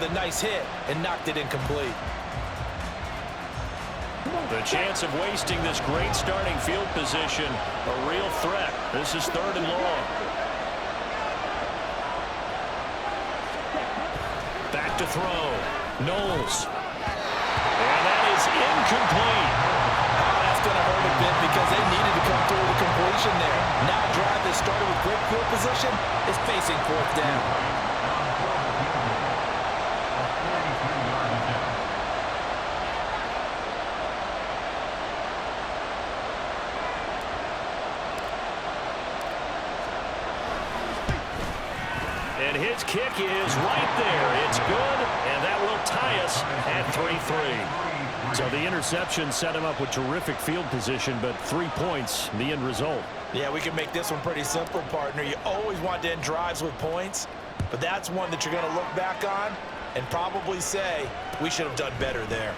a nice hit and knocked it incomplete. The chance of wasting this great starting field position, a real threat. This is 3rd and long. Back to throw. Knowles. And that is incomplete. That's going to hurt a bit because they needed to come through the completion there. Now a drive that started with great field position is facing 4th down. And his kick is right there. It's good, and that will tie us at 3-3. So the interception set him up with terrific field position, but 3 points, the end result. Yeah, we can make this one pretty simple, partner. You always want to end drives with points, but that's one that you're going to look back on and probably say, we should have done better there.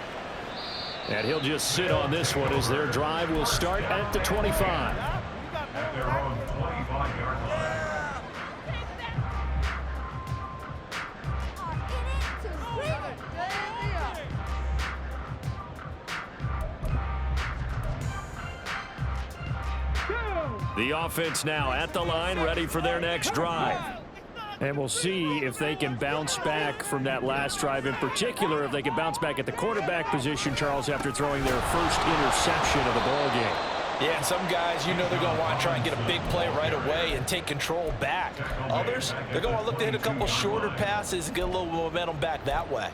And he'll just sit on this one as their drive will start at the 25. At their own 25-yard line. The offense now at the line, ready for their next drive. And we'll see if they can bounce back from that last drive, in particular if they can bounce back at the quarterback position, Charles, after throwing their first interception of the ballgame. Yeah, and some guys, you know they're going to want to try and get a big play right away and take control back. Others, they're going to look to hit a couple shorter passes and get a little momentum back that way.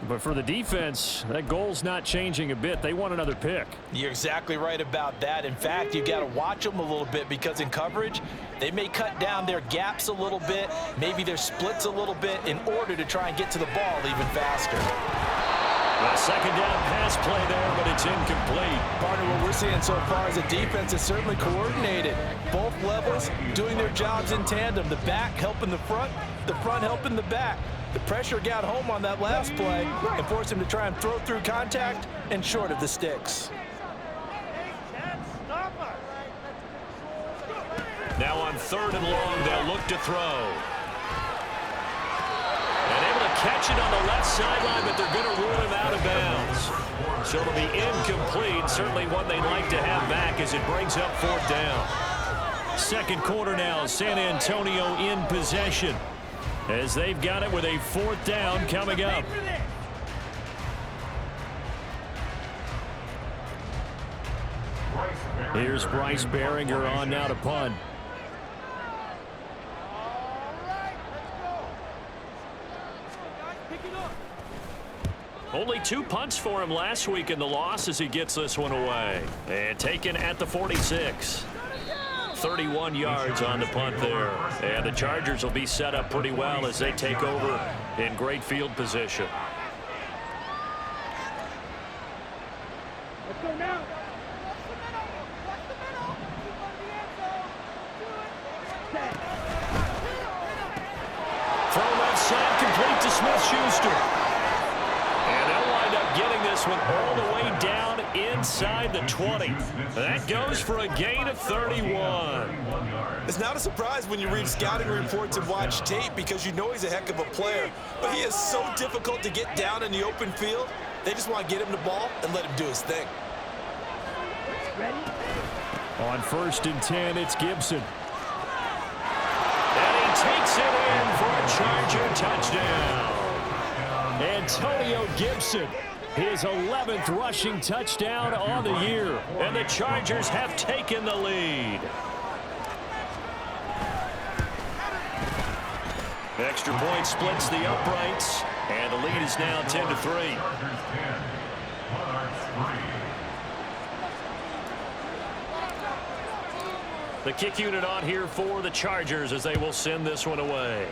But for the defense, that goal's not changing a bit. They want another pick. You're exactly right about that. In fact, you got to watch them a little bit because in coverage, they may cut down their gaps a little bit, maybe their splits a little bit in order to try and get to the ball even faster. A 2nd down pass play there, but it's incomplete. Partner, what we're seeing so far is a defense is certainly coordinated. Both levels doing their jobs in tandem. The back helping the front helping the back. The pressure got home on that last play and forced him to try and throw through contact and short of the sticks. Now on 3rd and long, they'll look to throw. And able to catch it on the left sideline, but they're going to rule him out of bounds. So it'll be incomplete. Certainly one they'd like to have back as it brings up 4th down. 2nd quarter now, San Antonio in possession, as they've got it with a 4th down coming up. Here's Bryce Behringer on now to punt. Only 2 punts for him last week in the loss as he gets this one away. And taken at the 46. 31 yards on the punt there. And the Chargers will be set up pretty well as they take over in great field position. Let's go now. Throw left side, complete to Smith-Schuster. And they'll wind up getting this one all the way down inside the 20. That goes for a gain of 31. It's not a surprise when you read scouting reports and watch tape because you know he's a heck of a player. But he is so difficult to get down in the open field. They just want to get him the ball and let him do his thing. On 1st and 10, it's Gibson. And he takes it in for a Charger touchdown. Antonio Gibson, his 11th rushing touchdown on the year. And the Chargers have taken the lead. Extra point splits the uprights. And the lead is now 10-3. The kick unit on here for the Chargers as they will send this one away.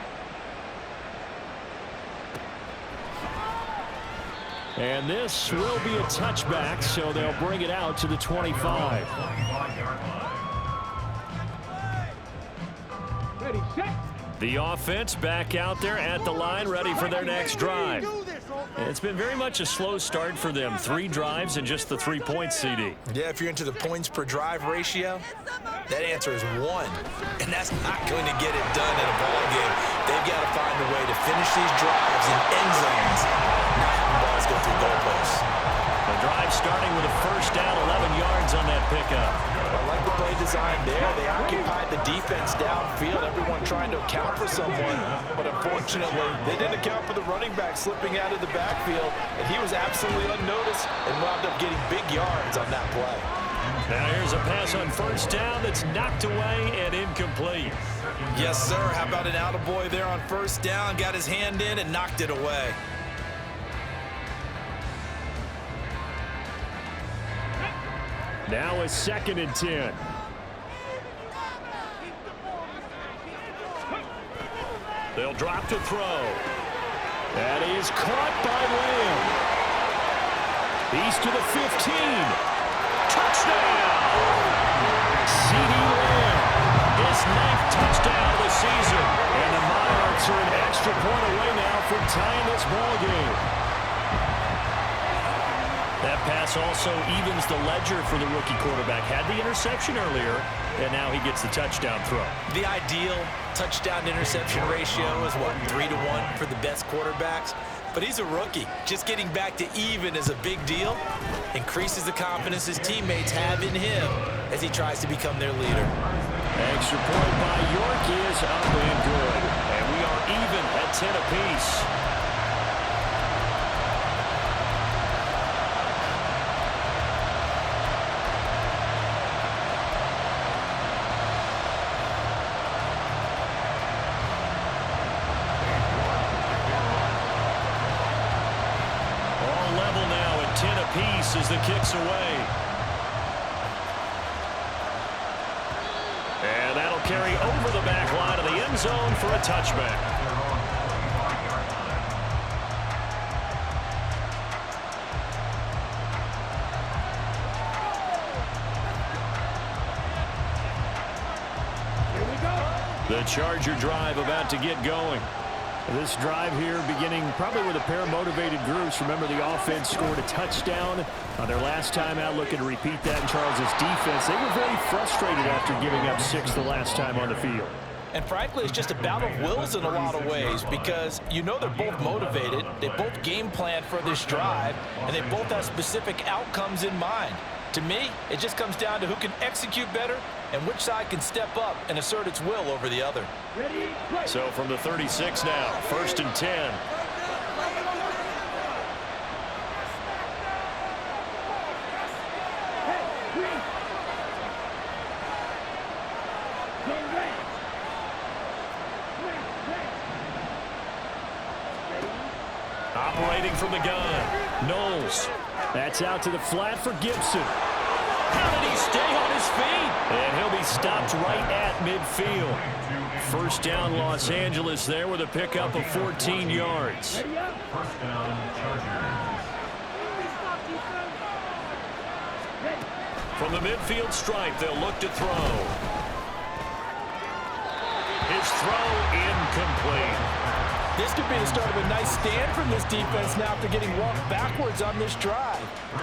And this will be a touchback, so they'll bring it out to the 25. Ready, set. The offense back out there at the line, ready for their next drive. It's been very much a slow start for them. 3 drives and just the 3 points, CD. Yeah, if you're into the points per drive ratio, that answer is 1. And that's not going to get it done in a ball game. They've got to find a way to finish these drives in end zones, not having balls go through goalposts. The drive starting with a first down, 11 yards on that pickup. I like the play design there. They occupied the defense downfield, everyone trying to account for someone. But unfortunately, they didn't account for the running back slipping out of the backfield, and he was absolutely unnoticed and wound up getting big yards on that play. Now here's a pass on first down that's knocked away and incomplete. Yes, sir. How about an attaboy there on first down? Got his hand in and knocked it away. Now a 2nd and 10. They'll drop to throw. That is caught by Lamb. He's to the 15. Touchdown! CD Lamb, his 9th touchdown of the season. And the Monarchs are an extra point away now from tying this ball game. That pass also evens the ledger for the rookie quarterback. Had the interception earlier, and now he gets the touchdown throw. The ideal touchdown-interception ratio is, what, 3-to-1 for the best quarterbacks? But he's a rookie. Just getting back to even is a big deal. Increases the confidence his teammates have in him as he tries to become their leader. Extra point by York is up and good. And we are even at 10 apiece. As the kick's away. And that'll carry over the back line of the end zone for a touchback. Here we go. The Charger drive about to get going. This drive here beginning probably with a pair of motivated groups. Remember, the offense scored a touchdown on their last time out, looking to repeat that in Charles' defense. They were very frustrated after giving up 6 the last time on the field. And frankly, it's just a battle of wills in a lot of ways because you know they're both motivated. They both game plan for this drive, and they both have specific outcomes in mind. To me, it just comes down to who can execute better and which side can step up and assert its will over the other. So from the 36 now, 1st and 10. Operating from the gun, Knowles. That's out to the flat for Gibson. How did he stay on his feet? And he'll be stopped right at midfield. First down, Los Angeles there with a pickup of 14 yards. First down, Chargers. From the midfield stripe, they'll look to throw. His throw incomplete. This could be the start of a nice stand from this defense now after getting walked backwards on this drive.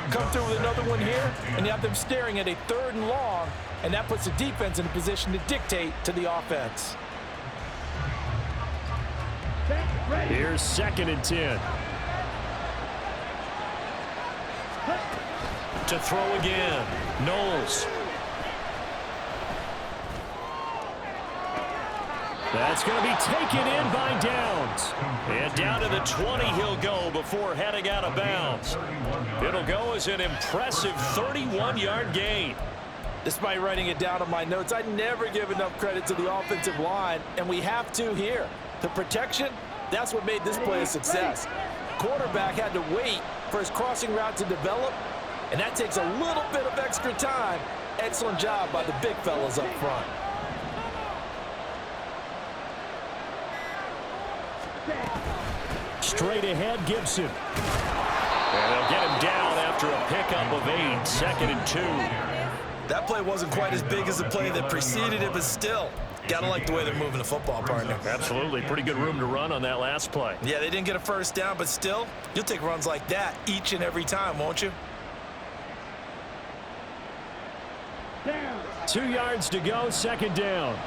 Come through with another one here, and you have them staring at a 3rd and long, and that puts the defense in a position to dictate to the offense. Here's 2nd and 10. To throw again, Knowles. That's going to be taken in by Downs. And down to the 20 he'll go before heading out of bounds. It'll go as an impressive 31-yard gain. Despite writing it down on my notes, I never give enough credit to the offensive line, and we have to here. The protection, that's what made this play a success. Quarterback had to wait for his crossing route to develop, and that takes a little bit of extra time. Excellent job by the big fellas up front. Straight ahead, Gibson. And they'll get him down after a pickup of 8, 2nd and 2. That play wasn't quite as big as the play that preceded it, but still, Gotta like the way they're moving the football, partner. Absolutely. Pretty good room to run on that last play. Yeah, they didn't get a first down, but still, you'll take runs like that each and every time, won't you? 2 yards to go, second down.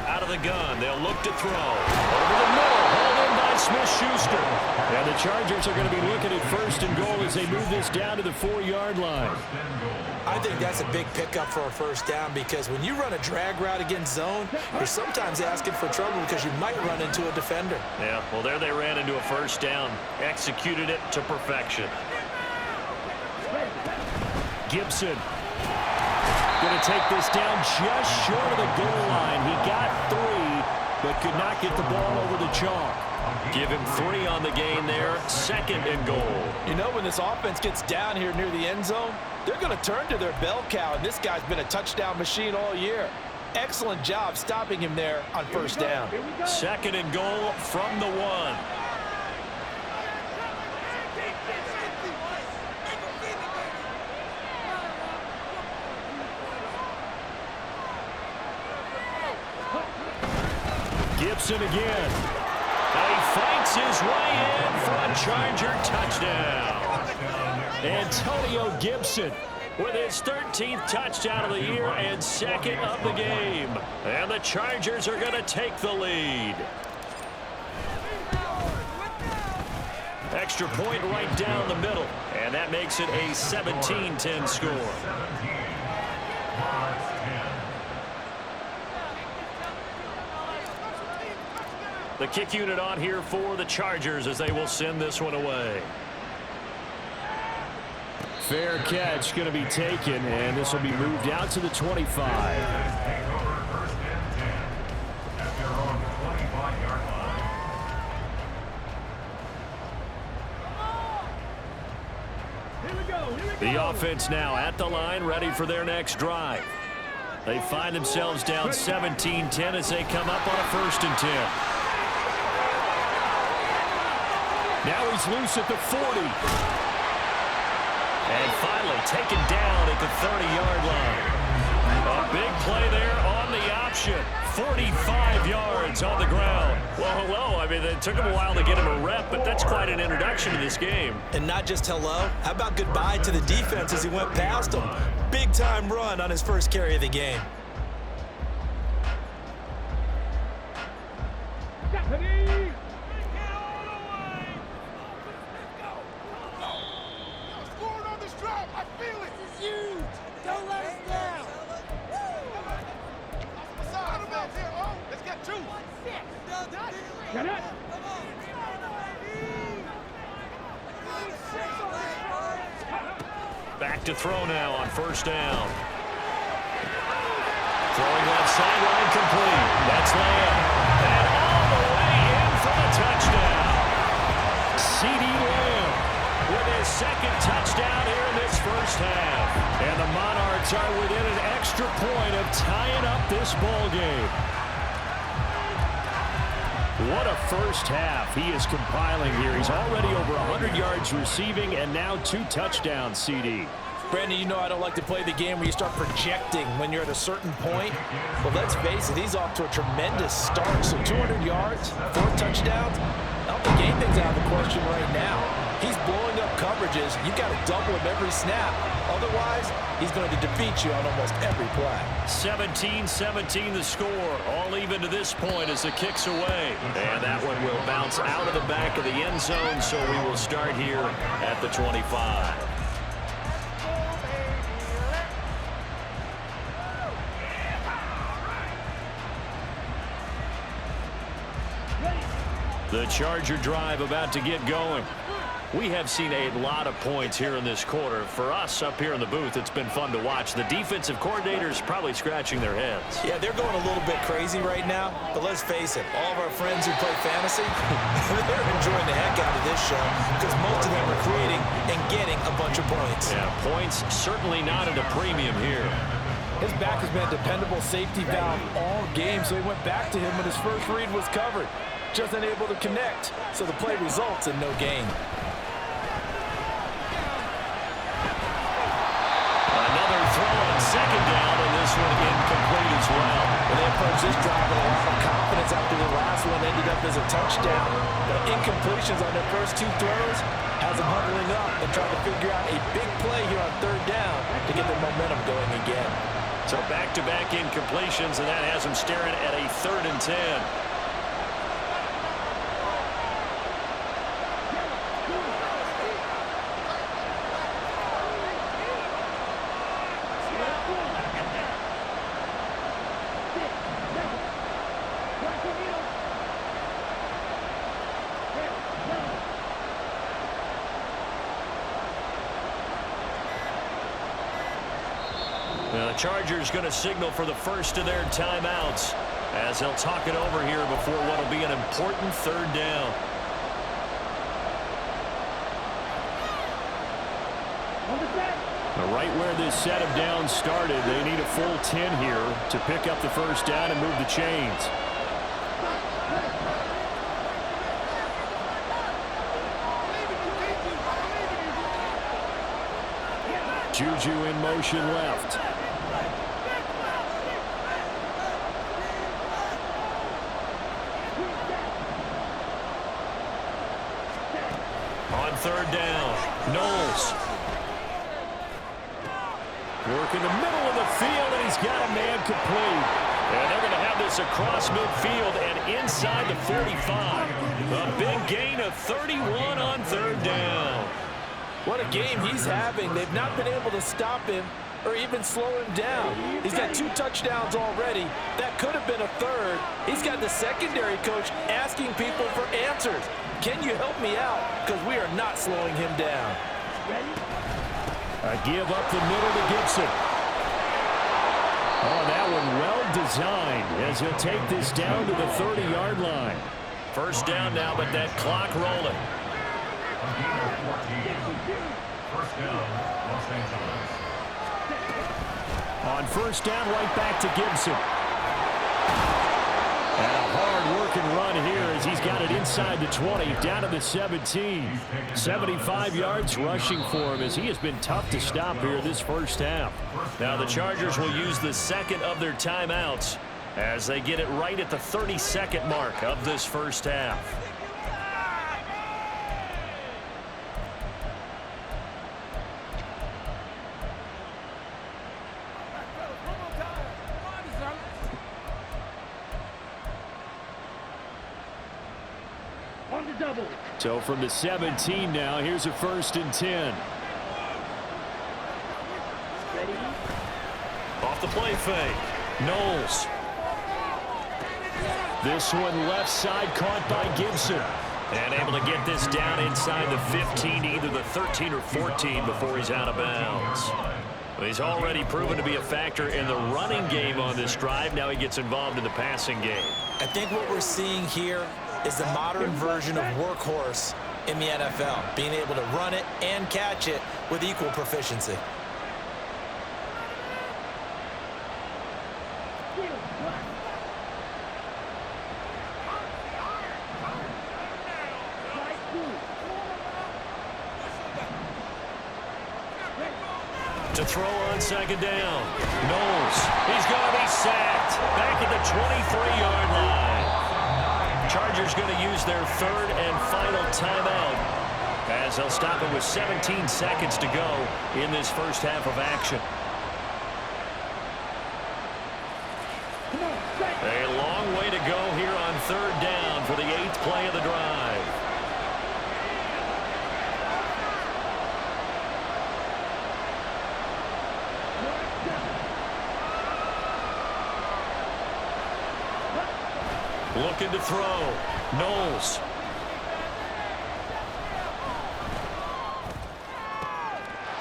Out of the gun, they'll look to throw. Over the middle, hauled in by Smith-Schuster. And the Chargers are going to be looking at first and goal as they move this down to the 4-yard line. I think that's a big pickup for a first down because when you run a drag route against zone, you're sometimes asking for trouble because you might run into a defender. Yeah, well, there they ran into a first down. Executed it to perfection. Gibson going to take this down just short of the goal line. He got 3, but could not get the ball over the chalk. Give him 3 on the gain there. Second and goal. You know, when this offense gets down here near the end zone, they're going to turn to their bell cow, and this guy's been a touchdown machine all year. Excellent job stopping him there on first down. Second and goal from the 1. Gibson again. He fights his way in for a Charger touchdown. Antonio Gibson with his 13th touchdown of the year and second of the game. And the Chargers are going to take the lead. Extra point right down the middle. And that makes it a 17-10 score. The kick unit on here for the Chargers as they will send this one away. Fair catch going to be taken, and this will be moved out to the 25. The offense now at the line, ready for their next drive. They find themselves down 17-10 as they come up on a 1st and 10. Now he's loose at the 40. And finally taken down at the 30-yard line. A big play there on the option. 45 yards on the ground. Well, hello. I mean, it took him a while to get him a rep, but that's quite an introduction to this game. And not just hello. How about goodbye to the defense as he went past him? Big-time run on his first carry of the game. Back to throw now on first down. Throwing left sideline complete. That's Lamb. And all the way in for the touchdown. C.D. Lamb with his second touchdown here in this first half. And the Monarchs are within an extra point of tying up this ball game. What a first half he is compiling here. He's already over 100 yards receiving and now 2 touchdowns, CD. Brandon, you know I don't like to play the game where you start projecting when you're at a certain point. But let's face it, he's off to a tremendous start. So 200 yards, 4 touchdowns. I don't think anything's out of the question right now. He's blowing up coverages. You got to double him every snap. Otherwise, he's going to defeat you on almost every play. 17-17 the score. All even to this point as the kick's away. And that one will bounce out of the back of the end zone, so we will start here at the 25. The Charger drive about to get going. We have seen a lot of points here in this quarter. For us up here in the booth, it's been fun to watch. The defensive coordinators probably scratching their heads. Yeah, they're going a little bit crazy right now. But let's face it, all of our friends who play fantasy, they're enjoying the heck out of this show because most of them are creating and getting a bunch of points. Yeah, points certainly not at a premium here. His back has been a dependable safety valve all game, so he went back to him when his first read was covered. Just unable to connect, so the play results in no gain. Another throw they approach this drive with a lot of confidence after the last one ended up as a touchdown. But incompletions on their first two throws has them huddling up and trying to figure out a big play here on third down to get their momentum going again. So back-to-back incompletions, and that has them staring at a 3rd and 10. The Chargers going to signal for the first of their timeouts as they'll talk it over here before what will be an important 3rd down. Right where this set of downs started, they need a full 10 here to pick up the first down and move the chains. Juju in motion left. On 3rd down, Knowles. Work in the middle of the field, and he's got a man complete. And they're going to have this across midfield and inside the 45. A big gain of 31 on 3rd down. What a game he's having. They've not been able to stop him or even slow him down. He's got 2 touchdowns already. That could have been a 3rd. He's got the secondary coach asking people for answers. Can you help me out? Because we are not slowing him down. A give up the middle to Gibson. Oh, that one well designed as he'll take this down to the 30-yard line. First down now, but that clock rolling. First down, Los Angeles. On first down, right back to Gibson. And a hard-working run here as he's got it inside the 20, down to the 17. 75 yards rushing for him as he has been tough to stop here this first half. Now the Chargers will use the second of their timeouts as they get it right at the 32nd mark of this first half. So from the 17 now, here's a 1st and 10. Ready? Off the play fake. Knowles. This one left side caught by Gibson. And able to get this down inside the 15, either the 13 or 14 before he's out of bounds. Well, he's already proven to be a factor in the running game on this drive. Now he gets involved in the passing game. I think what we're seeing here is the modern version of workhorse in the NFL, being able to run it and catch it with equal proficiency. To throw on second down. Knowles. He's going to be sacked. Back at the 23-yard line. Chargers going to use their 3rd and final timeout as they'll stop it with 17 seconds to go in this first half of action. A long way to go here on 3rd down for the 8th play of the drive. Looking to throw. Knowles.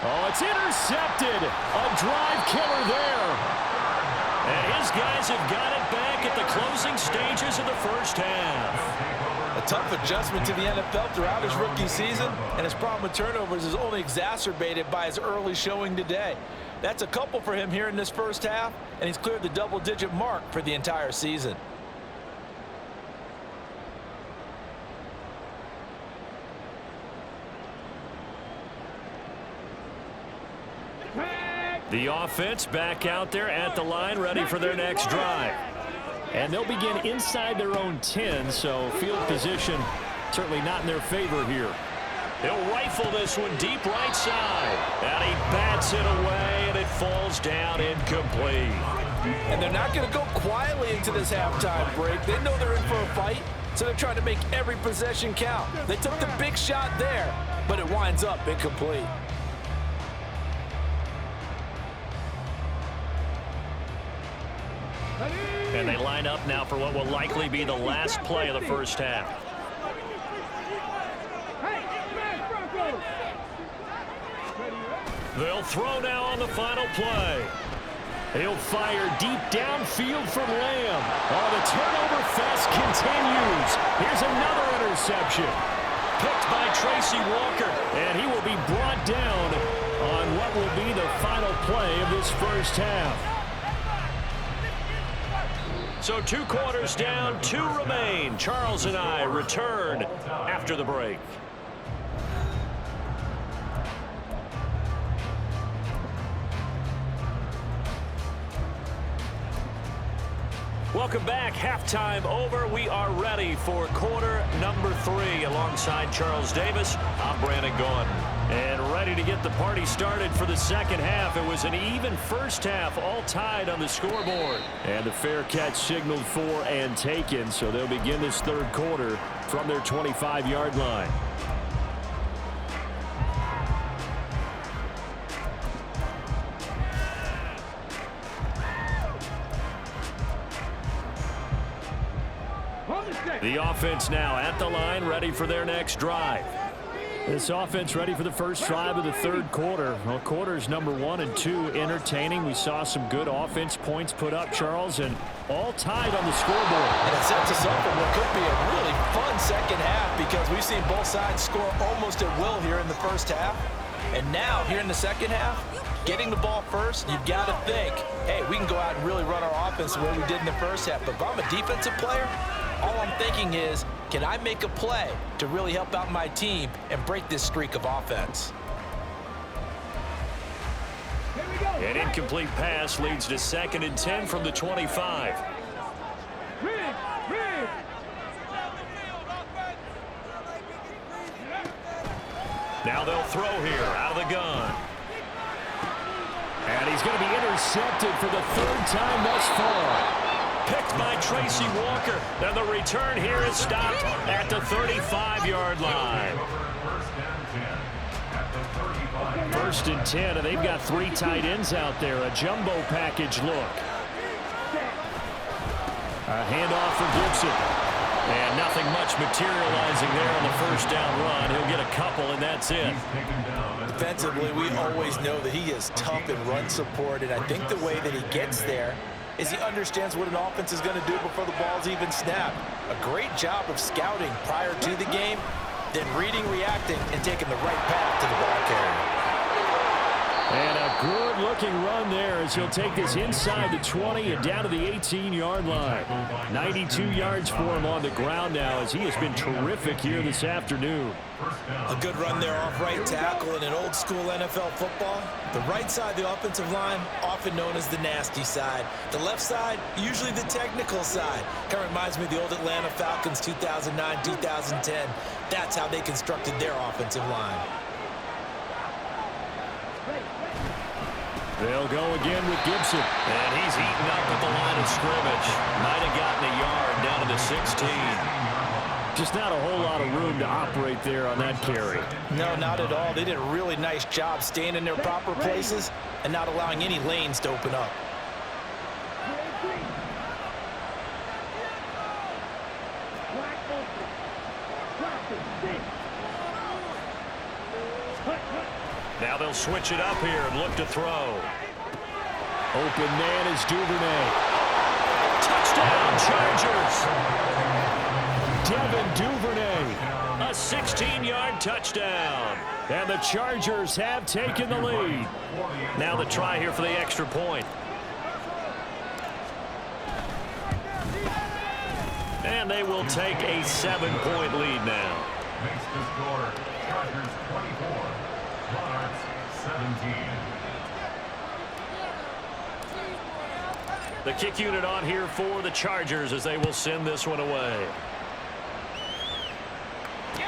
Oh, it's intercepted. A drive killer there. And his guys have got it back at the closing stages of the first half. A tough adjustment to the NFL throughout his rookie season, and his problem with turnovers is only exacerbated by his early showing today. That's a couple for him here in this first half, and he's cleared the double-digit mark for the entire season. The offense back out there at the line, ready for their next drive. And they'll begin inside their own 10, so field position certainly not in their favor here. He'll rifle this one deep right side. And he bats it away, and it falls down incomplete. And they're not going to go quietly into this halftime break. They know they're in for a fight, so they're trying to make every possession count. They took the big shot there, but it winds up incomplete. And they line up now for what will likely be the last play of the first half. They'll throw now on the final play. He'll fire deep downfield from Lamb. Oh, the turnover fest continues. Here's another interception. Picked by Tracy Walker, and he will be brought down on what will be the final play of this first half. So 2 quarters down, 2 remain. Charles and I return after the break. Welcome back. Halftime over. We are ready for quarter number 3. Alongside Charles Davis, I'm Brandon Gaudin. And ready to get the party started for the second half. It was an even first half, all tied on the scoreboard. And the fair catch signaled for and taken, so they'll begin this third quarter from their 25-yard line. The offense now at the line, ready for their next drive. This offense ready for the first drive of the third quarter. Well, quarters number 1 and 2 entertaining. We saw some good offense points put up, Charles, and all tied on the scoreboard. And it sets us up for what could be a really fun second half because we've seen both sides score almost at will here in the first half. And now, here in the second half, getting the ball first, you've got to think, hey, we can go out and really run our offense the way we did in the first half. But if I'm a defensive player, all I'm thinking is, can I make a play to really help out my team and break this streak of offense? An incomplete pass leads to 2nd and 10 from the 25. Now they'll throw here out of the gun. And he's going to be intercepted for the 3rd time thus far. Picked by Tracy Walker. Now the return here is stopped at the 35-yard line. 1st and 10, and they've got 3 tight ends out there. A jumbo package look. A handoff for Gibson. And nothing much materializing there on the first down run. He'll get a couple, and that's it. Defensively, we always know that he is tough in run support, and I think the way that he gets there is he understands what an offense is going to do before the ball's even snapped. A great job of scouting prior to the game, then reading, reacting, and taking the right path to the ball carrier. And a good-looking run there as he'll take this inside the 20 and down to the 18-yard line. 92 yards for him on the ground now as he has been terrific here this afternoon. A good run there off right tackle in an old-school NFL football. The right side of the offensive line, often known as the nasty side. The left side, usually the technical side. Kind of reminds me of the old Atlanta Falcons 2009, 2010. That's how they constructed their offensive line. They'll go again with Gibson. And he's eaten up at the line of scrimmage. Might have gotten a yard down to the 16. Just not a whole lot of room to operate there on that carry. No, not at all. They did a really nice job staying in their proper places and not allowing any lanes to open up. Now they'll switch it up here and look to throw. Open man is Duvernay. Touchdown, Chargers. Devin Duvernay. A 16-yard touchdown. And the Chargers have taken the lead. Now the try here for the extra point. And they will take a 7-point lead now. Makes the score Chargers 24, Monarchs 17. The kick unit on here for the Chargers as they will send this one away.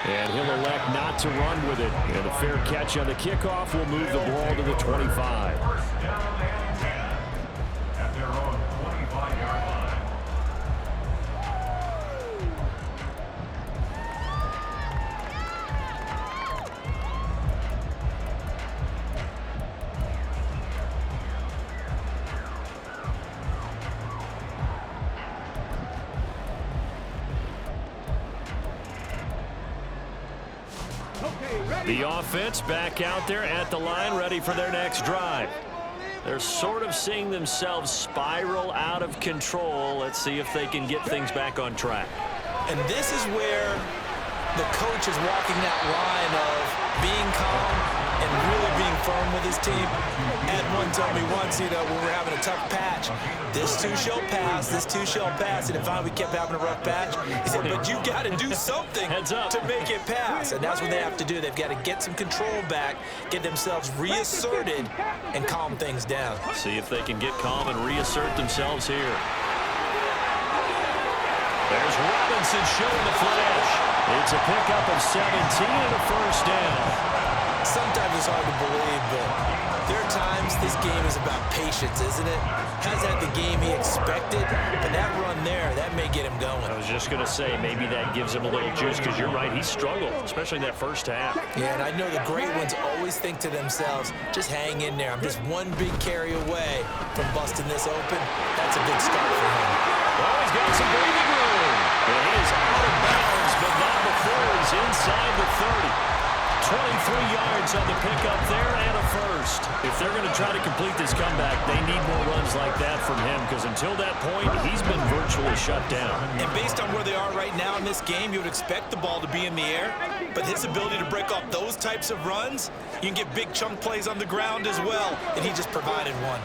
And he'll elect not to run with it. And a fair catch on the kickoff will move the ball to the 25. First down and 10 at their own 25-yard line. The offense back out there at the line, ready for their next drive. They're sort of seeing themselves spiral out of control. Let's see if they can get things back on track. And this is where the coach is walking that line of being calm and really being firm with his team. Ed one told me once, when we're having a tough patch, this too shall pass, this too shall pass. And if finally we kept having a rough patch, he said, but you got to do something to make it pass. And that's what they have to do. They've got to get some control back, get themselves reasserted, and calm things down. See if they can get calm and reassert themselves here. There's Robinson showing the flash. It's a pickup of 17 and a first down. Sometimes it's hard to believe, but there are times this game is about patience, isn't it? Hasn't had the game he expected, but that run there, that may get him going. I was just going to say, maybe that gives him a little juice, because you're right, he struggled, especially in that first half. Yeah, and I know the great ones always think to themselves, just hang in there. I'm just one big carry away from busting this open. That's a good start for him. Oh, he's got some breathing room. And he is out of bounds, but not before he's inside the 30. 23 yards on the pickup there and a first. If they're going to try to complete this comeback, they need more runs like that from him, because until that point, he's been virtually shut down. And based on where they are right now in this game, you would expect the ball to be in the air, but his ability to break off those types of runs, you can get big chunk plays on the ground as well, and he just provided one.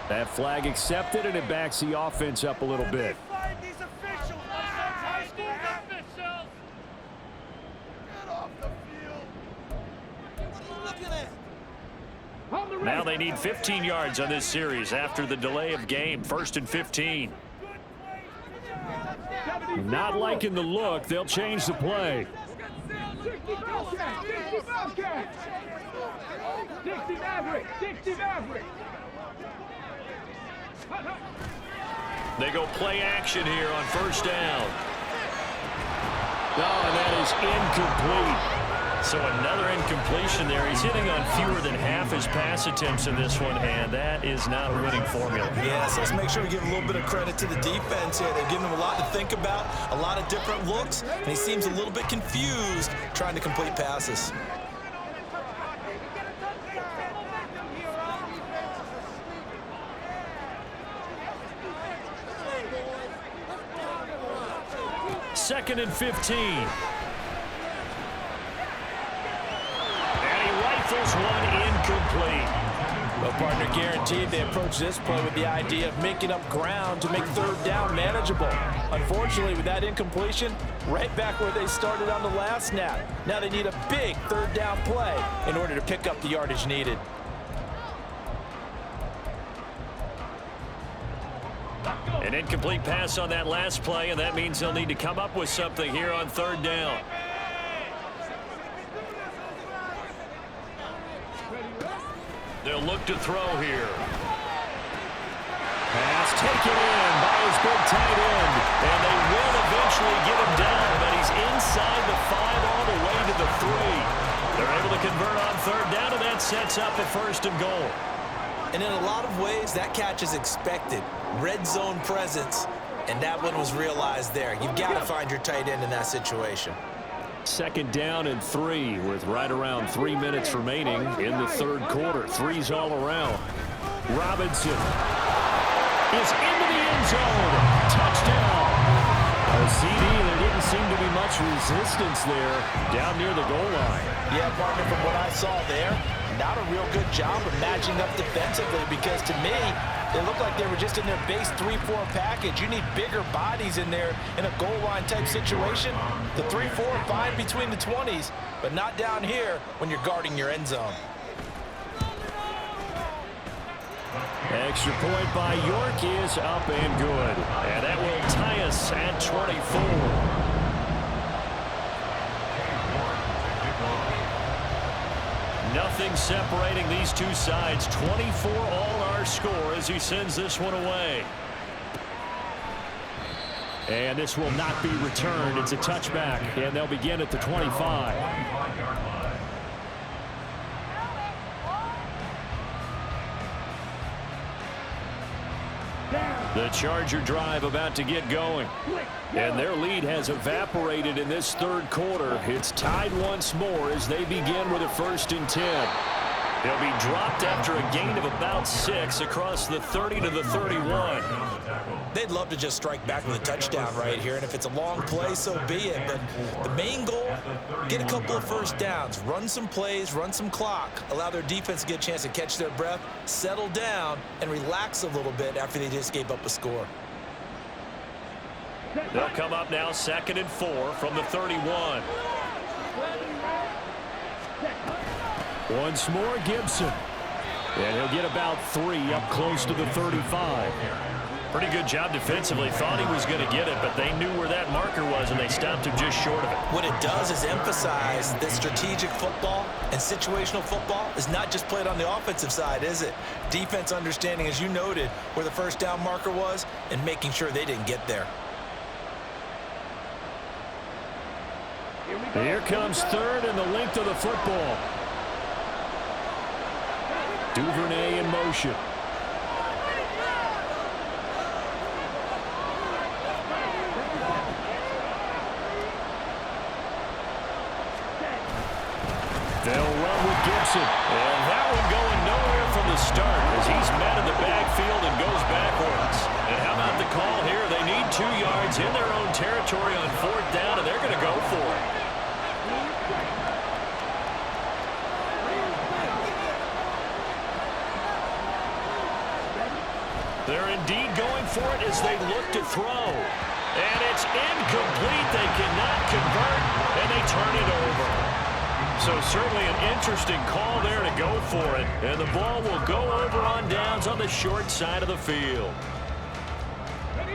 That flag accepted, and it backs the offense up a little bit. Now they need 15 yards on this series after the delay of game. 1st and 15. Not liking the look. They'll change the play. They go play action here on 1st down. Oh, and that is incomplete. So another incompletion there. He's hitting on fewer than half his pass attempts in this one, and that is not a winning formula. Yeah, so let's make sure we give a little bit of credit to the defense here. They've given him a lot to think about, a lot of different looks, and he seems a little bit confused trying to complete passes. Second and 15. And he rifles one incomplete. Well, partner, guaranteed they approach this play with the idea of making up ground to make 3rd down manageable. Unfortunately, with that incompletion, right back where they started on the last snap. Now they need a big 3rd down play in order to pick up the yardage needed. An incomplete pass on that last play, and that means they'll need to come up with something here on 3rd down. They'll look to throw here. Pass taken in by his big tight end, and they will eventually get him down, but he's inside the 5 all the way to the 3. They're able to convert on 3rd down, and that sets up a 1st and goal. And in a lot of ways, that catch is expected. Red zone presence, and that one was realized there. You've got to find your tight end in that situation. 2nd down and 3 with right around 3 minutes remaining in the 3rd quarter. 3's all around. Robinson is into the end zone. Touchdown. A CD, there didn't seem to be much resistance there down near the goal line. Yeah, partner, from what I saw there, not a real good job of matching up defensively, because to me, They look like they were just in their base 3-4 package. You need bigger bodies in there in a goal line type situation. The 3-4 fine between the 20s, but not down here when you're guarding your end zone. Extra point by York is up and good. And that will tie us at 24. Nothing separating these two sides. 24 all our score as he sends this one away. And this will not be returned. It's a touchback, and they'll begin at the 25. The Charger drive about to get going. And their lead has evaporated in this third quarter. It's tied once more as they begin with a 1st and 10. They'll be dropped after a gain of about 6 across the 30 to the 31. They'd love to just strike back with a touchdown right here, and if it's a long play, so be it. But the main goal, get a couple of first downs, run some plays, run some clock, allow their defense to get a chance to catch their breath, settle down, and relax a little bit after they just gave up a score. They'll come up now 2nd and 4 from the 31. Once more, Gibson. And he'll get about 3 up close to the 35. Pretty good job defensively. Thought he was going to get it, but they knew where that marker was, and they stopped him just short of it. What it does is emphasize that strategic football and situational football is not just played on the offensive side, is it? Defense understanding, as you noted, where the first down marker was and making sure they didn't get there. Here comes 3rd and the length of the football. Duvernay in motion. They'll run with Gibson. And that one going nowhere from the start as he's met in the backfield and goes backwards. And how about the call here? They need 2 yards in their own territory on 4th down, and they're going to go for it. They're indeed going for it as they look to throw. And it's incomplete. They cannot convert, and they turn it over. So certainly an interesting call there to go for it. And the ball will go over on downs on the short side of the field.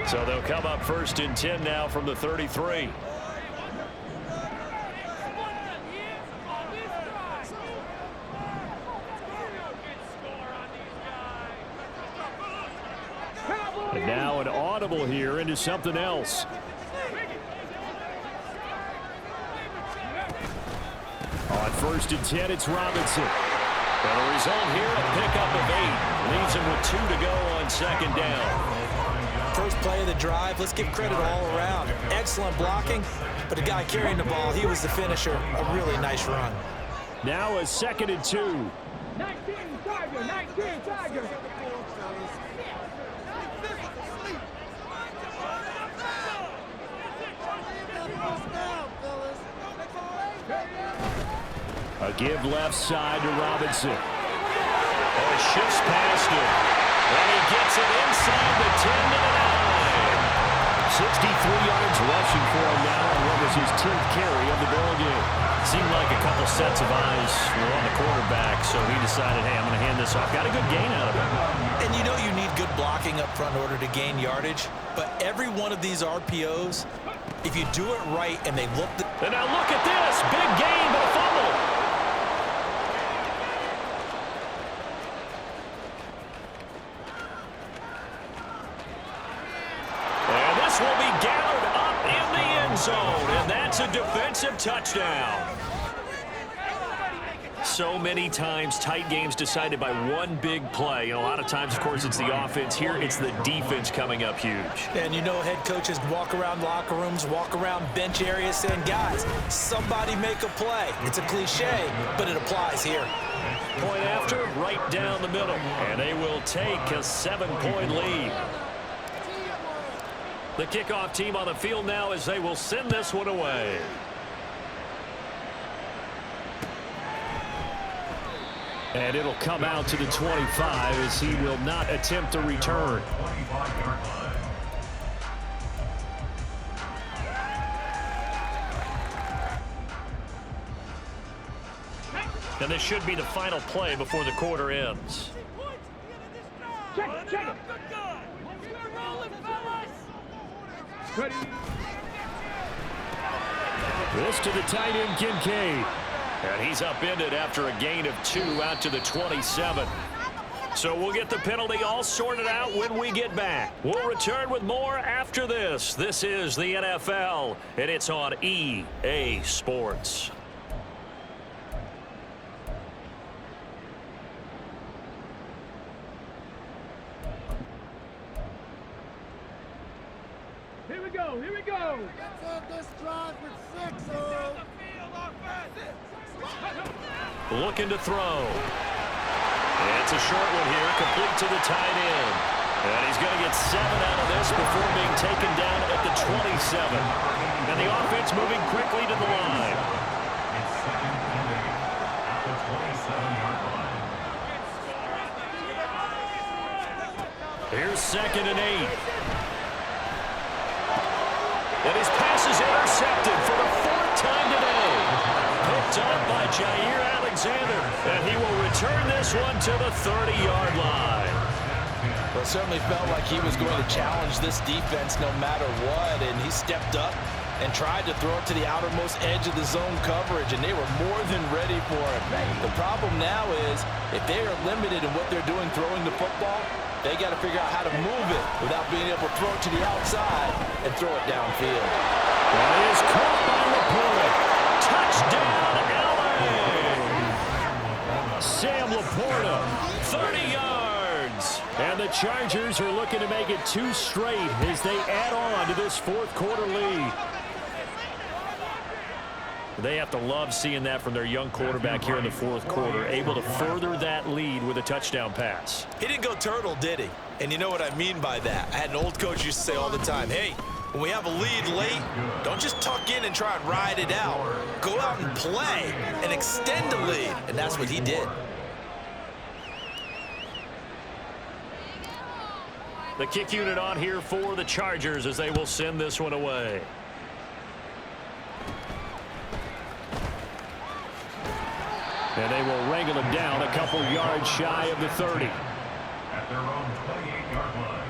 So they'll come up 1st and 10 now from the 33. And now an audible here into something else. On 1st and 10, it's Robinson. And the result here, a pickup of 8. Leaves him with 2 to go on 2nd down. First play of the drive, let's give credit all around. Excellent blocking, but the guy carrying the ball, he was the finisher. A really nice run. Now a 2nd and 2. 19 Tiger, 19 Tiger. A give left side to Robinson. And he shifts past him. And he gets it inside the 10 to the 9. 63 yards rushing for him now on what was his 10th carry of the ball game. Seemed like a couple sets of eyes were on the quarterback, so he decided, hey, I'm going to hand this off. Got a good gain out of it. And you know you need good blocking up front in order to gain yardage, but every one of these RPOs, if you do it right and they look... And now look at this. Big gain, but a fumble. And this will be gathered up in the end zone, and that's a defensive touchdown. So many times tight games decided by one big play. And a lot of times, of course, it's the offense. Here, it's the defense coming up huge. And you know head coaches walk around locker rooms, walk around bench areas saying, guys, somebody make a play. It's a cliche, but it applies here. Point after, right down the middle. And they will take a 7-point lead. The kickoff team on the field now as they will send this one away. And it'll come out to the 25 as he will not attempt to return. 25-yard line. And this should be the final play before the quarter ends. Check it. Ready. This to the tight end, Kincaid. And he's upended after a gain of 2 out to the 27. So we'll get the penalty all sorted out when we get back. We'll return with more after this. This is the NFL, and it's on EA Sports. Here we go. Let's end this drive with 6-0. Looking to throw. It's a short one here, complete to the tight end. And he's going to get 7 out of this before being taken down at the 27. And the offense moving quickly to the line. It's second and 8 at the 27-yard line. Here's second and 8. And his pass is intercepted for the 4th time today. Picked up by Jair Alexander. And he will return this one to the 30-yard line. Well, it certainly felt like he was going to challenge this defense no matter what, and he stepped up and tried to throw it to the outermost edge of the zone coverage, and they were more than ready for it. The problem now is if they are limited in what they're doing throwing the football, they got to figure out how to move it without being able to throw it to the outside and throw it downfield. That is caught by Laporta. Touchdown, LA! Sam Laporta, 30 yards. And the Chargers are looking to make it 2 straight as they add on to this 4th quarter lead. They have to love seeing that from their young quarterback here in the 4th quarter, able to further that lead with a touchdown pass. He didn't go turtle, did he? And you know what I mean by that. I had an old coach used to say all the time, hey, when we have a lead late, don't just tuck in and try and ride it out. Go out and play and extend the lead. And that's what he did. The kick unit on here for the Chargers as they will send this one away. And they will wrangle him down a couple yards shy of the 30. At their own 28-yard line.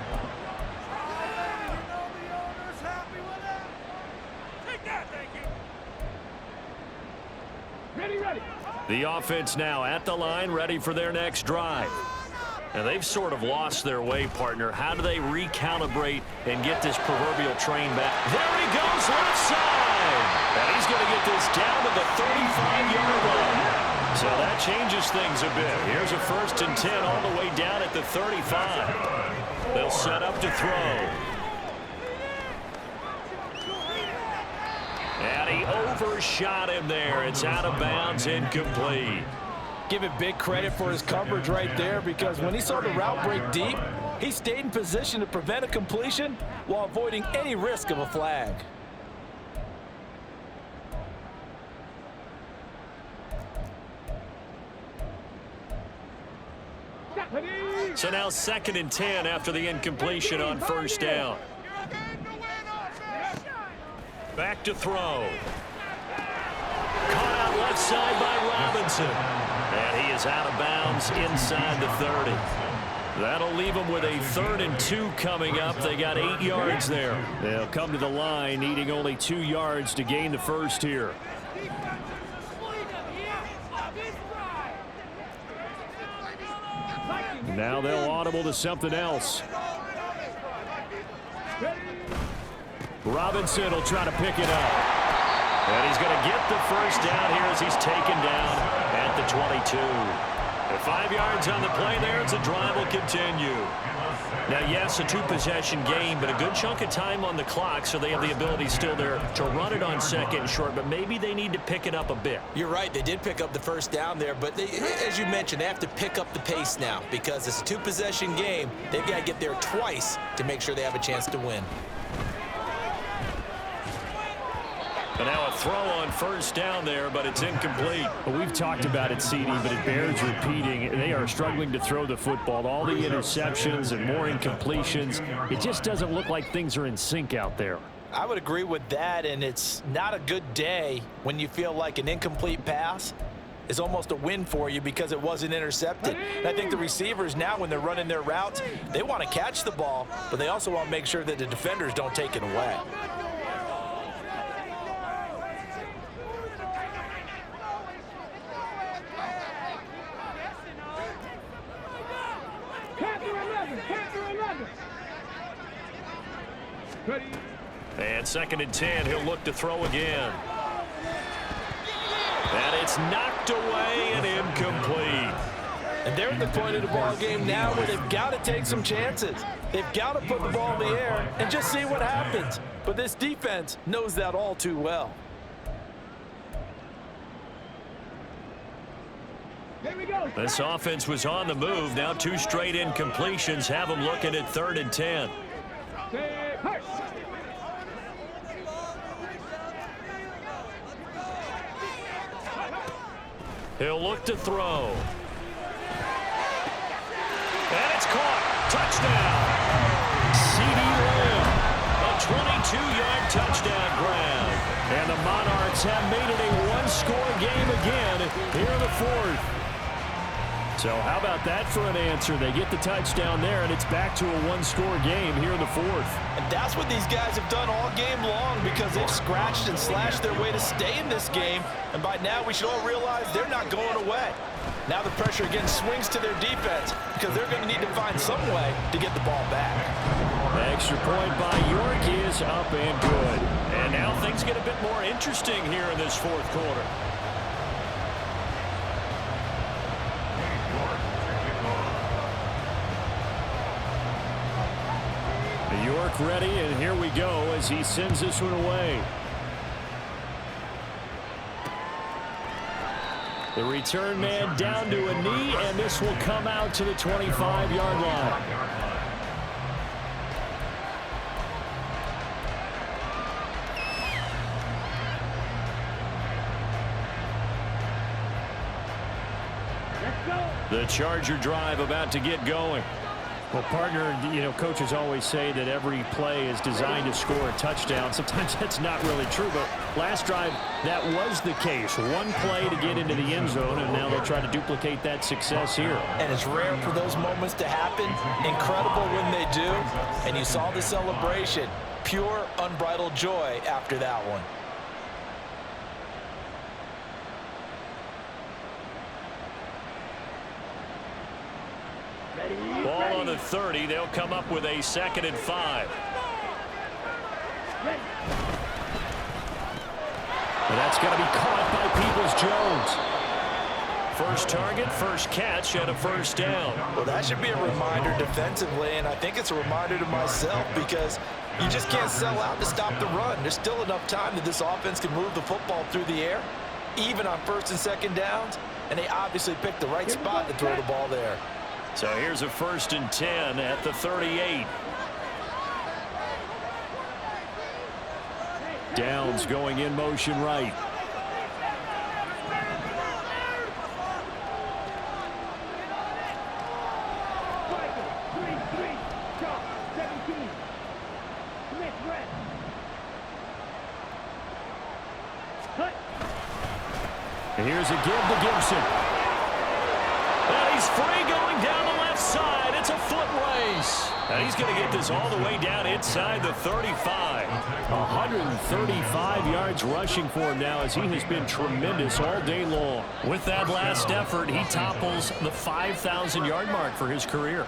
Ready. The offense now at the line, ready for their next drive. And they've sort of lost their way, partner. How do they recalibrate and get this proverbial train back? There he goes, left side. And he's going to get this down to the 35-yard line. So that changes things a bit. Here's a 1st and 10 all the way down at the 35. They'll set up to throw. And he overshot him there. It's out of bounds, incomplete. Give it big credit for his coverage right there, because when he saw the route break deep, he stayed in position to prevent a completion while avoiding any risk of a flag. So now 2nd and 10 after the incompletion on 1st down. Back to throw. Caught out left side by Robinson. And he is out of bounds inside the 30. That'll leave them with a 3rd and 2 coming up. They got 8 yards there. They'll come to the line needing only 2 yards to gain the 1st here. Now they'll audible to something else. Robinson will try to pick it up. And he's going to get the 1st down here as he's taken down at the 22. At 5 yards on the play there, as the drive will continue. Now, yes, a 2-possession game, but a good chunk of time on the clock, so they have the ability still there to run it on 2nd and short, but maybe they need to pick it up a bit. You're right. They did pick up the 1st down there, but they, as you mentioned, they have to pick up the pace now because it's a 2-possession game. They've got to get there twice to make sure they have a chance to win. And now a throw on first down there, but it's incomplete. Well, we've talked about it, CD, but it bears repeating. They are struggling to throw the football. All the interceptions and more incompletions. It just doesn't look like things are in sync out there. I would agree with that, and it's not a good day when you feel like an incomplete pass is almost a win for you because it wasn't intercepted. And I think the receivers now, when they're running their routes, they want to catch the ball, but they also want to make sure that the defenders don't take it away. And 2nd and 10, he'll look to throw again. And it's knocked away and incomplete. And they're at the point of the ball game now where they've got to take some chances. They've got to put the ball in the air and just see what happens. But this defense knows that all too well. Here we go. This offense was on the move. Now 2 straight incompletions have them looking at 3rd and 10. He'll look to throw. And it's caught. Touchdown. C.D. Lamb. A 22-yard touchdown grab. And the Monarchs have made it a one-score game again here in the 4th. So how about that for an answer? They get the touchdown there, and it's back to a one-score game here in the 4th. And that's what these guys have done all game long because they've scratched and slashed their way to stay in this game. And by now, we should all realize they're not going away. Now the pressure again swings to their defense because they're going to need to find some way to get the ball back. The extra point by York is up and good. And now things get a bit more interesting here in this 4th quarter. York ready, and here we go as he sends this one away. The return man down to a knee, and this will come out to the 25-yard line. The Charger drive about to get going. Well, partner, coaches always say that every play is designed to score a touchdown. Sometimes that's not really true, but last drive, that was the case. One play to get into the end zone, and now they'll try to duplicate that success here. And it's rare for those moments to happen. Incredible when they do. And you saw the celebration. Pure, unbridled joy after that one. Ball on the 30. They'll come up with a 2nd and 5. And that's going to be caught by Peoples-Jones. First target, first catch, and a first down. Well, that should be a reminder defensively, and I think it's a reminder to myself because you just can't sell out to stop the run. There's still enough time that this offense can move the football through the air, even on 1st and 2nd downs, and they obviously picked the right spot to throw the ball there. So here's a 1st and 10 at the 38. Downs going in motion right. And here's a give to Gibson. And he's free going down the left side. It's a foot race. And he's going to get this all the way down inside the 35. 135 yards rushing for him now as he has been tremendous all day long. With that last effort, he topples the 5,000-yard mark for his career.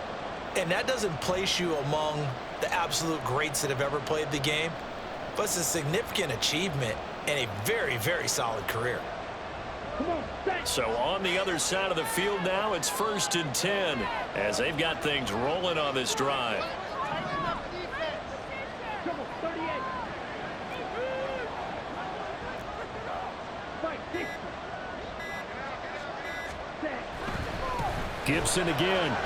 And that doesn't place you among the absolute greats that have ever played the game, but it's a significant achievement and a very, very solid career. So on the other side of the field now, it's 1st and 10 as they've got things rolling on this drive. Gibson again.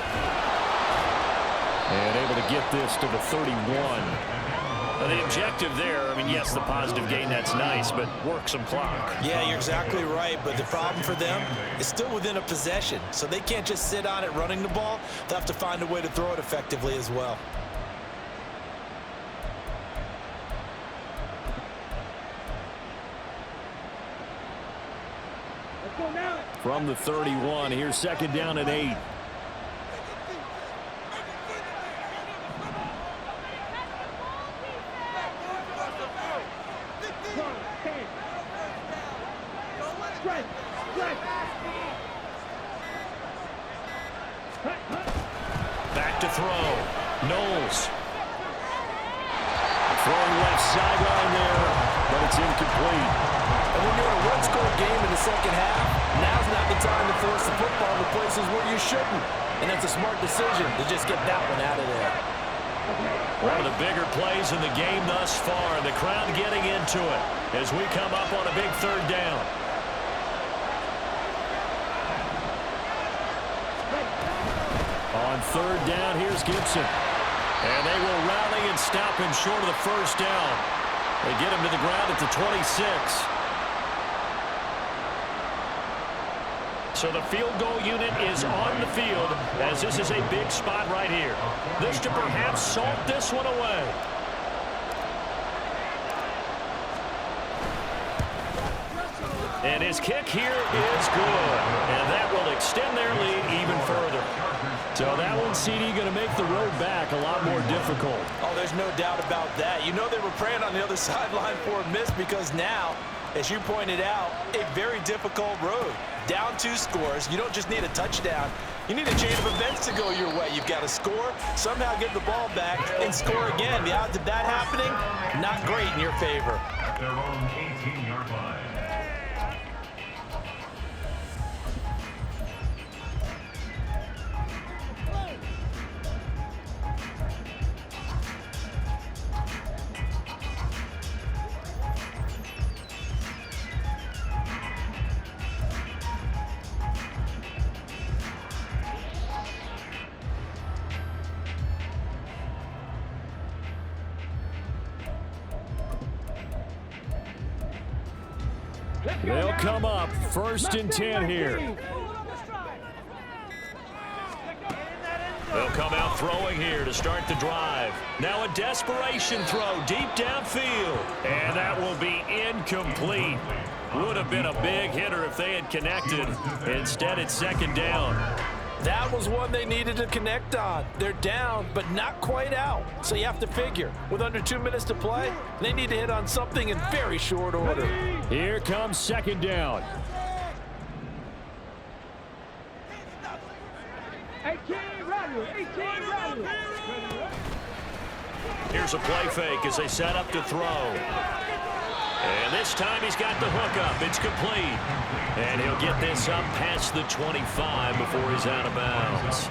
And able to get this to the 31. Well, the objective there, I mean, yes, the positive gain, that's nice, but work some clock. Yeah, you're exactly right, but the problem for them is still within a possession, so they can't just sit on it running the ball. They'll have to find a way to throw it effectively as well. Let's go now. From the 31, here's second down and 8. Back to throw. Knowles. Throwing left sideline there, but it's incomplete. And when you're in a one-score game in the second half, now's not the time to force the football to places where you shouldn't. And that's a smart decision to just get that one out of there. One of the bigger plays in the game thus far. The crowd getting into it as we come up on a big third down. On third down, here's Gibson. And they will rally and stop him short of the first down. They get him to the ground at the 26. So the field goal unit is on the field as this is a big spot right here. This to perhaps salt this one away. And his kick here is good. And that will extend their lead even further. So that one, CD, going to make the road back a lot more difficult. Oh, there's no doubt about that. You know they were praying on the other sideline for a miss because now, as you pointed out, a very difficult road. Down 2 scores. You don't just need a touchdown. You need a chain of events to go your way. You've got to score, somehow get the ball back, and score again. The odds of that happening, not great in your favor. At their own 18-yard line. They'll come up first and 10 here. They'll come out throwing here to start the drive. Now a desperation throw deep downfield. And that will be incomplete. Would have been a big hitter if they had connected. Instead, it's second down. That was one they needed to connect on. They're down, but not quite out. So you have to figure, with under 2 minutes to play, they need to hit on something in very short order. Here comes second down. 18, run, 18, run. Here's a play fake as they set up to throw. And this time he's got the hook up. It's complete. And he'll get this up past the 25 before he's out of bounds.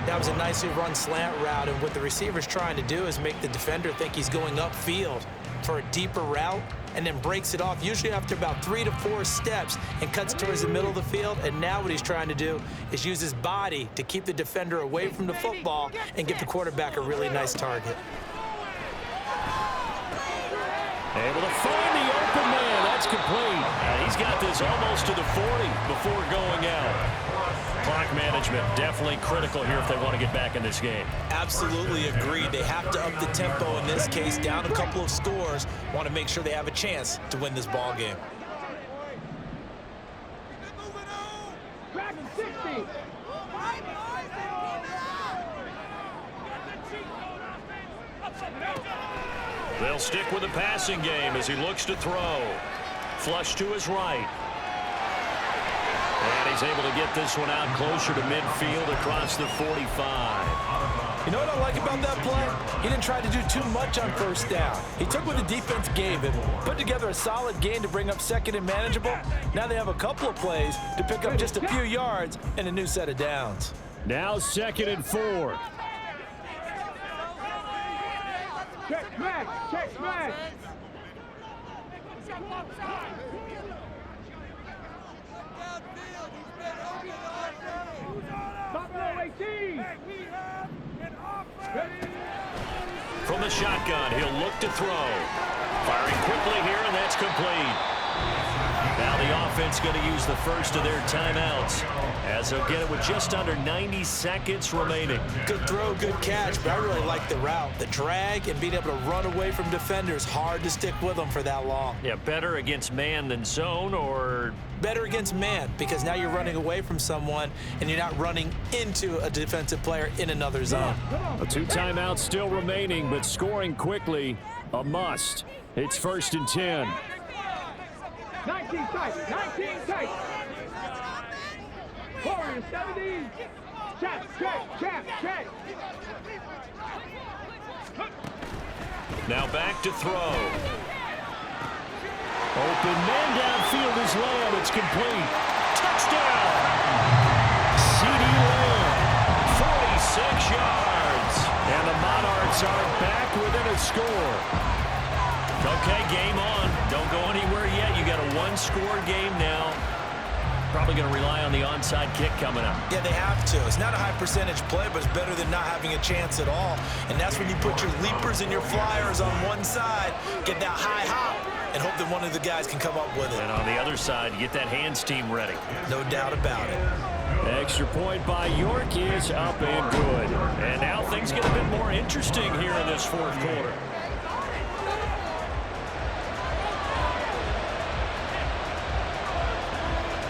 That was a nicely run slant route, and what the receiver's trying to do is make the defender think he's going upfield for a deeper route and then breaks it off, usually after about 3 to 4 steps, and cuts towards the middle of the field. And now what he's trying to do is use his body to keep the defender away from the football and give the quarterback a really nice target. Able to find the open man. That's complete. And he's got this almost to the 40 before going out. Clock management definitely critical here if they want to get back in this game. Absolutely agreed. They have to up the tempo in this case, down a couple of scores. Want to make sure they have a chance to win this ball game. Crack 60. They'll stick with the passing game as he looks to throw. Flush to his right. And he's able to get this one out closer to midfield across the 45. You know what I like about that play? He didn't try to do too much on first down. He took what the defense gave him, put together a solid gain to bring up second and manageable. Now they have a couple of plays to pick up just a few yards and a new set of downs. Now second and 4. Check smash, check smash. From from the shotgun. He'll look to throw. Firing quickly here, and that's complete. Now the offense going to use the first of their timeouts as they'll get it with just under 90 seconds remaining. Good throw, good catch, but I really like the route. The drag and being able to run away from defenders, hard to stick with them for that long. Yeah, better against man than zone, or better against man, because now you're running away from someone and you're not running into a defensive player in another zone. 2 timeouts still remaining, but scoring quickly, a must. It's 1st and 10. 19 tight, 19 tight. Forward, 70. Check. now back to throw. Open man downfield is Lamb. It's complete. Touchdown! C.D. Lamb, 46 yards. And the Monarchs are back within a score. Okay, game on. Don't go anywhere yet. You got a one-score game now. Probably going to rely on the onside kick coming up. Yeah, they have to. It's not a high percentage play, but it's better than not having a chance at all. And that's when you put your leapers and your flyers on one side, get that high hop, and hope that one of the guys can come up with it. And on the other side, get that hands team ready. No doubt about it. Extra point by York is up and good. And now things get a bit more interesting here in this fourth quarter.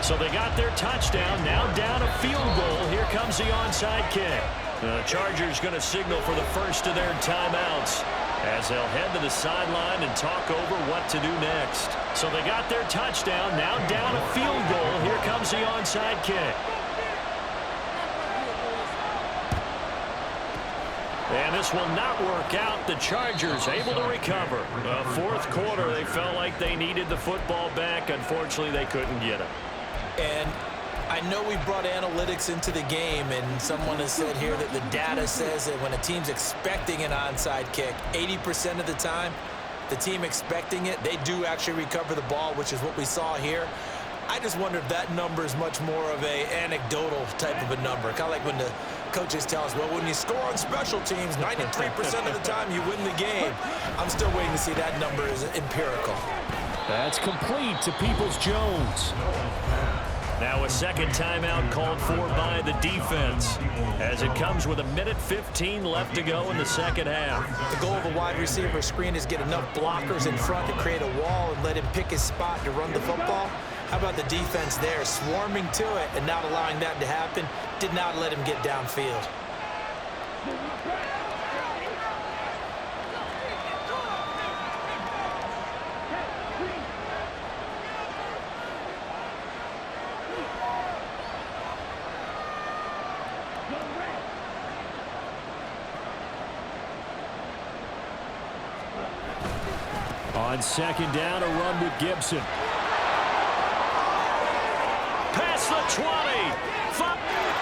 So they got their touchdown, now down a field goal. Here comes the onside kick. The Chargers going to signal for the first of their timeouts as they'll head to the sideline and talk over what to do next. So they got their touchdown, now down a field goal. Here comes the onside kick. And this will not work out. The Chargers able to recover. Fourth quarter, they felt like they needed the football back. Unfortunately, they couldn't get it. And I know we brought analytics into the game, and someone has said here that the data says that when a team's expecting an onside kick, 80% of the time, the team expecting it, they do actually recover the ball, which is what we saw here. I just wonder if that number is much more of a anecdotal type of a number. Kind of like when the coaches tell us, well, when you score on special teams, 93% of the time you win the game. I'm still waiting to see that number is empirical. That's complete to Peoples-Jones. Now a second timeout called for by the defense as it comes with 1:15 left to go in the second half. The goal of a wide receiver screen is get enough blockers in front to create a wall and let him pick his spot to run the football. How about the defense there, swarming to it and not allowing that to happen? Did not let him get downfield. On second down, a run with Gibson. Past the 20.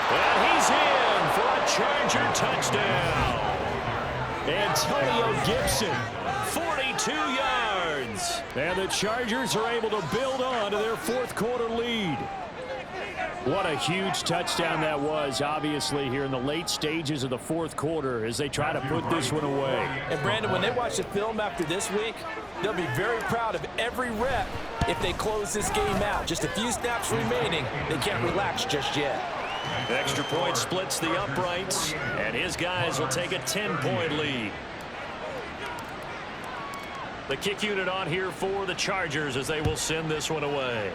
And he's in for a Charger touchdown. Antonio Gibson. 42 yards. And the Chargers are able to build on to their fourth quarter lead. What a huge touchdown that was, obviously, here in the late stages of the fourth quarter as they try to put this one away. And, Brandon, when they watch the film after this week, they'll be very proud of every rep if they close this game out. Just a few snaps remaining. They can't relax just yet. Extra point splits the uprights, and his guys will take a 10-point lead. The kick unit on here for the Chargers as they will send this one away.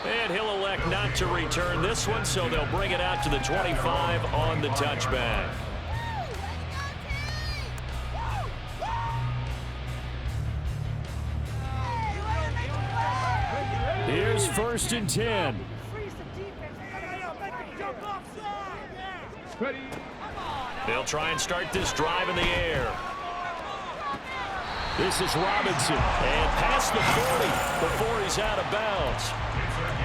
And he'll elect not to return this one, so they'll bring it out to the 25 on the touchback. Here's 1st and 10. They'll try and start this drive in the air. This is Robinson. And past the 40 before he's out of bounds.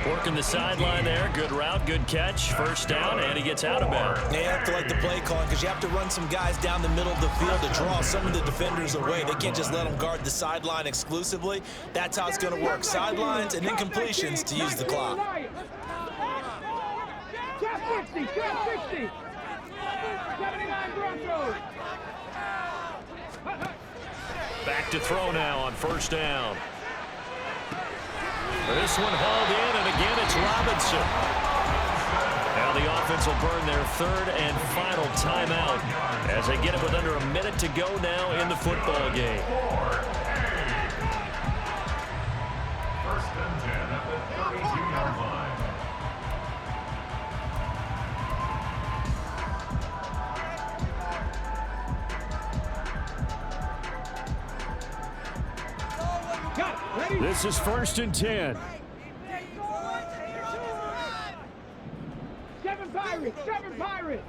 Working the sideline there. Good route, good catch. First down, and he gets out of bounds. You have to like the play calling because you have to run some guys down the middle of the field to draw some of the defenders away. They can't just let them guard the sideline exclusively. That's how it's going to work. Sidelines and incompletions to use the clock. Trap 60, trap 60. Back to throw now on first down. This one hauled in, and again it's Robinson. Now the offense will burn their third and final timeout as they get it with under a minute to go now in the football game. First and 10 at the 32-yard line. This is first and 10. Seven Pirates.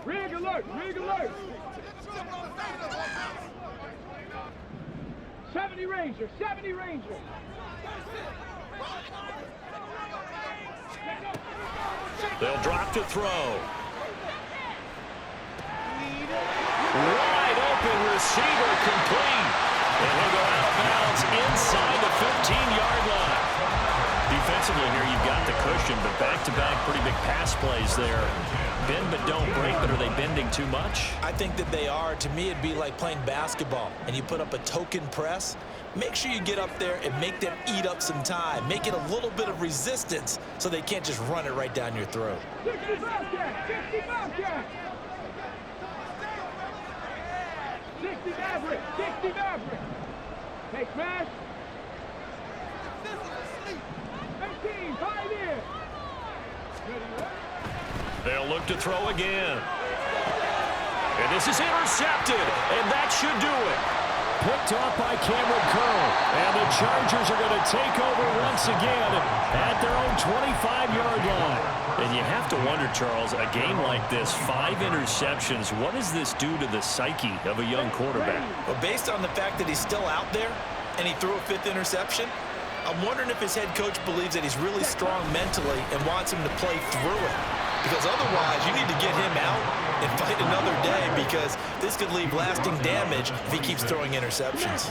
Rig alert. 70 Rangers. They'll drop to throw. Wide open receiver complete. And he'll go out of bounds inside the 15-yard line. Defensively here, you've got the cushion, but back-to-back pretty big pass plays there. Bend but don't break, but are they bending too much? I think that they are. To me, it'd be like playing basketball, and you put up a token press. Make sure you get up there and make them eat up some time. Make it a little bit of resistance so they can't just run it right down your throat. 60 Bobcat. 60 Maverick. Hey, smash. 18, 5 in. They'll look to throw again. And this is intercepted, and that should do it. Picked off by Cameron Curl. And the Chargers are going to take over once again at their own 25-yard line. And you have to wonder, Charles, a game like this, 5 interceptions, what does this do to the psyche of a young quarterback? Well, based on the fact that he's still out there and he threw a 5th interception, I'm wondering if his head coach believes that he's really strong mentally and wants him to play through it. Because otherwise, you need to get him out and fight another day, because this could leave lasting damage if he keeps throwing interceptions.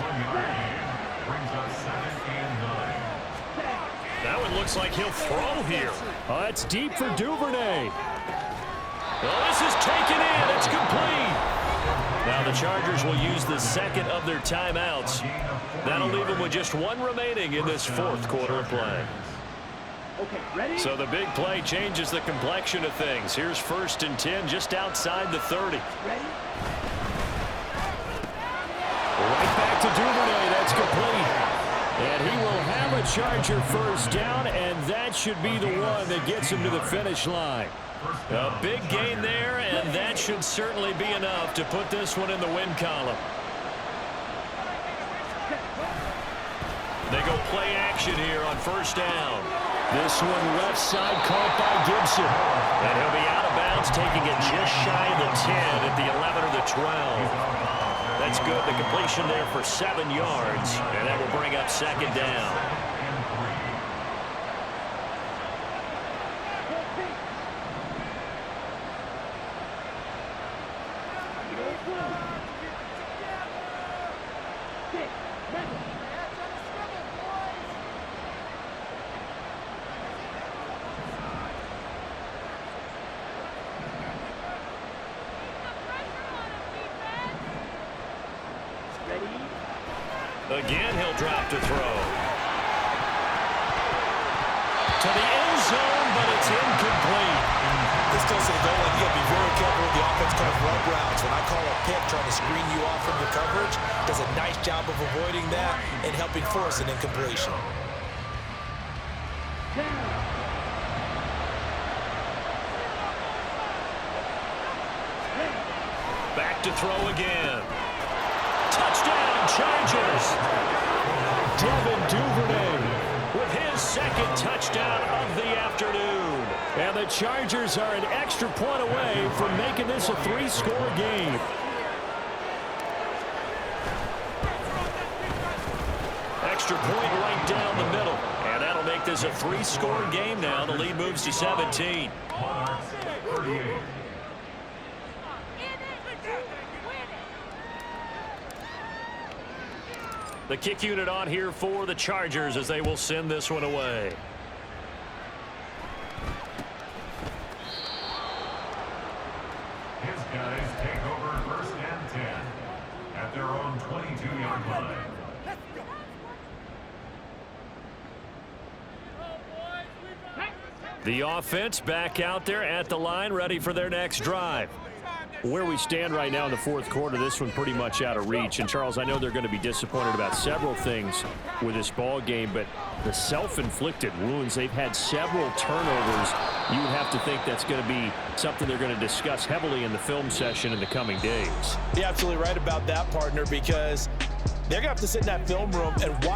That one looks like he'll throw here. It's deep for Duvernay. Well, this is taken in. It's complete. Now the Chargers will use the second of their timeouts. That'll leave them with just one remaining in this fourth quarter of play. Okay, ready? So the big play changes the complexion of things. Here's first and 10 just outside the 30. Ready? Right back to Duvernay. That's complete. And he will have a Charger first down, and that should be the one that gets him to the finish line. A big gain there, and that should certainly be enough to put this one in the win column. They go play action here on first down. This one left side caught by Gibson. And he'll be out of bounds, taking it just shy of the 10 at the 11 or the 12. That's good. The completion there for 7 yards, and that will bring up second down. Again, he'll drop to throw. To the end zone, but it's incomplete. This goes to the goal line. You got to be very careful with the offense calls rub routes. When I call a pick trying to screen you off from your coverage, does a nice job of avoiding that and helping force an incompletion. Back to throw again. Touchdown, Chargers. Devin Duvernay With his second touchdown of the afternoon. And the Chargers are an extra point away from making this a 3-score game. Extra point right down the middle. And that'll make this a 3-score game now. The lead moves to 17. The kick unit on here for the Chargers as they will send this one away. His guys take over first and 10 at their own 22-yard The offense back out there at the line, ready for their next drive. Where we stand right now in the fourth quarter, this one pretty much out of reach. And, Charles, I know they're going to be disappointed about several things with this ball game, but the self-inflicted wounds, they've had several turnovers. You would have to think that's going to be something they're going to discuss heavily in the film session in the coming days. You're absolutely right about that, partner, because they're going to have to sit in that film room and watch